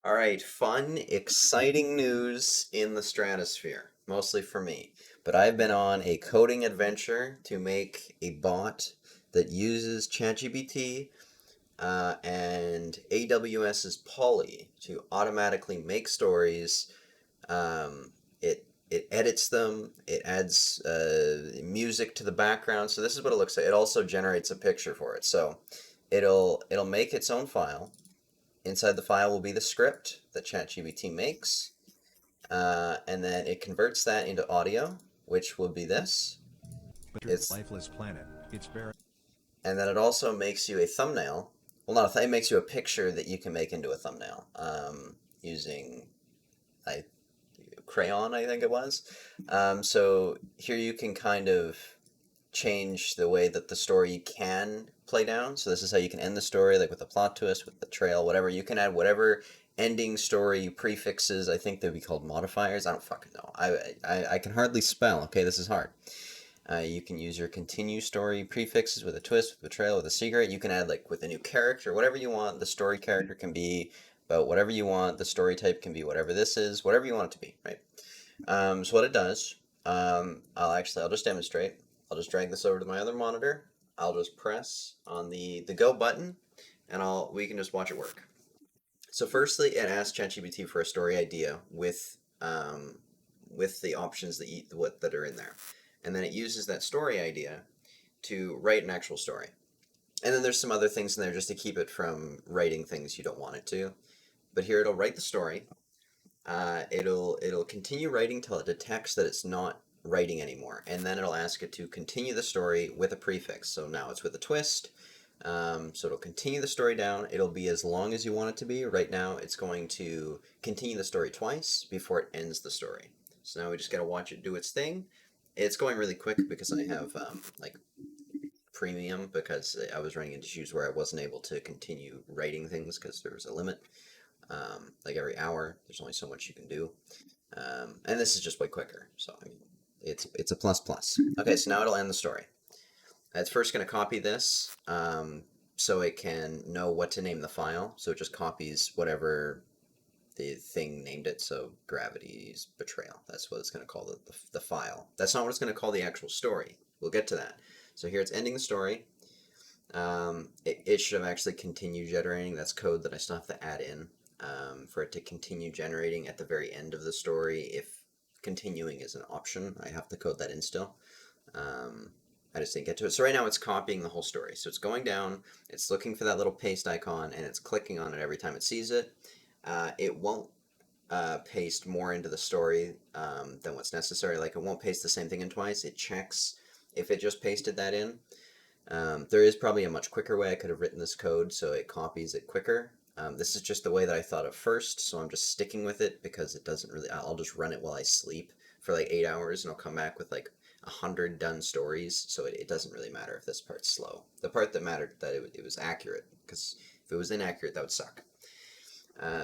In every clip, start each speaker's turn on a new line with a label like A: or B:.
A: All right, fun, exciting news in the stratosphere, mostly for me. But I've been on a coding adventure to make a bot that uses ChatGPT and AWS's Polly to automatically make stories. It edits them. It adds music to the background. So this is what it looks like. It also generates a picture for it. So it'll make its own file. Inside the file will be the script that ChatGPT makes, and then it converts that into audio, which will be this. It's
B: Lifeless planet. It's barren.
A: and then it also makes you a thumbnail. Well, not a it makes you a picture that you can make into a thumbnail using I crayon, I think it was. So here you can kind of change the way that the story can play down. So this is how you can end the story, like with a plot twist, with the trail, whatever. You can add whatever ending story prefixes. I think they'd be called modifiers. I don't fucking know. I can hardly spell. Okay, this is hard. You can use your continue story prefixes with a twist, with a betrayal, with a secret. You can add like with a new character, whatever you want. The story character can be about whatever you want. The story type can be whatever this is, whatever you want it to be, right? So what it does, I'll just demonstrate. I'll just drag this over to my other monitor. I'll just press on the go button, and we can just watch it work. So firstly, it asks ChatGPT for a story idea with the options that are in there, and then it uses that story idea to write an actual story. And then there's some other things in there just to keep it from writing things you don't want it to. But here it'll write the story, it'll continue writing till it detects that it's not writing anymore, and then it'll ask it to continue the story with a prefix. So now it's with a twist. So it'll continue the story down. It'll be as long as you want it to be. Right now, it's going to continue the story twice before it ends the story. So now we just gotta watch it do its thing. It's going really quick because I have like premium because I was running into issues where I wasn't able to continue writing things because there was a limit. Like every hour, there's only so much you can do. And this is just way quicker. So I mean, it's a plus plus. Okay, so now it'll end the story. It's first going to copy this so it can know what to name the file. So it just copies whatever the thing named it. So gravity's betrayal. That's what it's going to call the file. That's not what it's going to call the actual story. We'll get to that. So here it's ending the story. It should have actually continued generating. That's code that I still have to add in for it to continue generating at the very end of the story. If continuing is an option, I have to code that in still. I just didn't get to it. So right now it's copying the whole story. So it's going down, it's looking for that little paste icon, and it's clicking on it every time it sees it. It won't paste more into the story than what's necessary. Like it won't paste the same thing in twice. It checks if it just pasted that in. There is probably a much quicker way I could have written this code so it copies it quicker. This is just the way that I thought of first, so I'm just sticking with it because it doesn't really. I'll just run it while I sleep for like 8 hours, and I'll come back with like 100 done stories. So it doesn't really matter if this part's slow. The part that mattered that it was accurate, because if it was inaccurate, that would suck.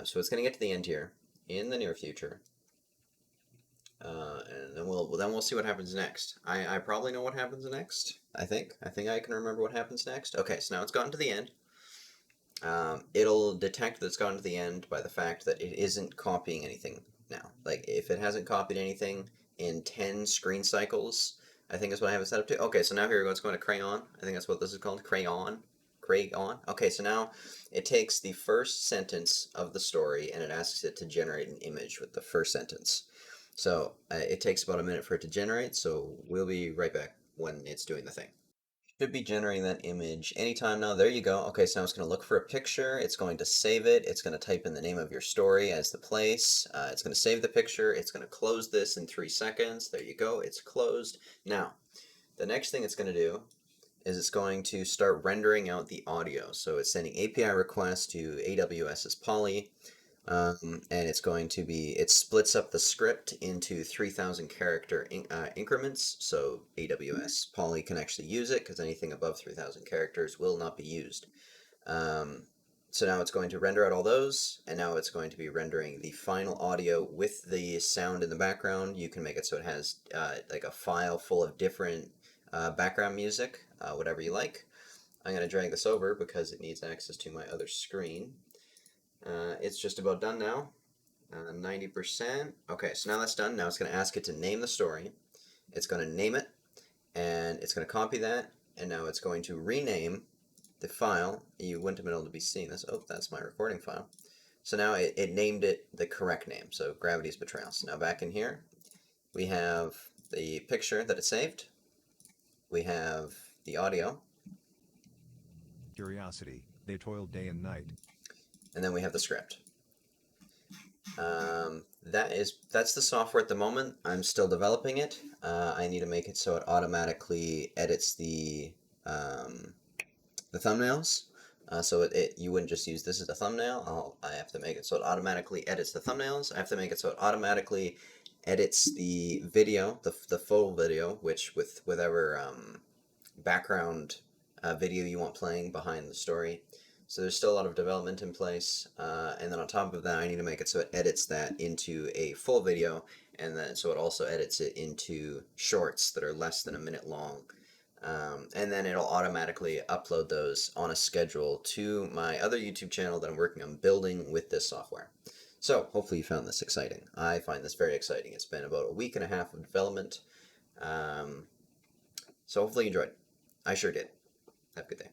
A: So it's gonna get to the end here in the near future, and then we'll see what happens next. I probably know what happens next. I think I can remember what happens next. Okay, so now it's gotten to the end. It'll detect that it's gotten to the end by the fact that it isn't copying anything now. Like if it hasn't copied anything in 10 screen cycles, I think is what I have it set up to. Okay, so now here we go. It's going to crayon. I think that's what this is called. Crayon. Crayon. Okay, so now it takes the first sentence of the story and it asks it to generate an image with the first sentence. So it takes about a minute for it to generate, so we'll be right back when it's doing the thing. Should be generating that image anytime now. There you go. Okay, so now it's going to look for a picture. It's going to save it. It's going to type in the name of your story as the place. It's going to save the picture. It's going to close this in 3 seconds. There you go. It's closed. Now, the next thing it's going to do is it's going to start rendering out the audio. So it's sending API requests to AWS's Poly. And it splits up the script into 3,000 character increments, so AWS Poly can actually use it because anything above 3,000 characters will not be used. Um, so now it's going to render out all those, and now it's going to be rendering the final audio with the sound in the background. You can make it so it has like a file full of different background music, whatever you like. I'm going to drag this over because it needs access to my other screen. It's just about done now. 90%. Okay, so now that's done. Now it's going to ask it to name the story. It's going to name it, and it's going to copy that, and now it's going to rename the file. You wouldn't have been able to be seeing this. Oh, that's my recording file. So now it named it the correct name, so Gravity's Betrayal. So now back in here, we have the picture that it saved. We have the audio.
B: Curiosity, they toiled day and night.
A: And then we have the script. That's the software at the moment. I'm still developing it. I need to make it so it automatically edits the thumbnails. So you wouldn't just use this as a thumbnail. I have to make it so it automatically edits the thumbnails. I have to make it so it automatically edits the video, the full video, which with whatever background video you want playing behind the story. So there's still a lot of development in place, and then on top of that, I need to make it so it edits that into a full video, and then so it also edits it into shorts that are less than a minute long. And then it'll automatically upload those on a schedule to my other YouTube channel that I'm working on building with this software. So hopefully you found this exciting. I find this very exciting. It's been about a week and a half of development. So hopefully you enjoyed. I sure did. Have a good day.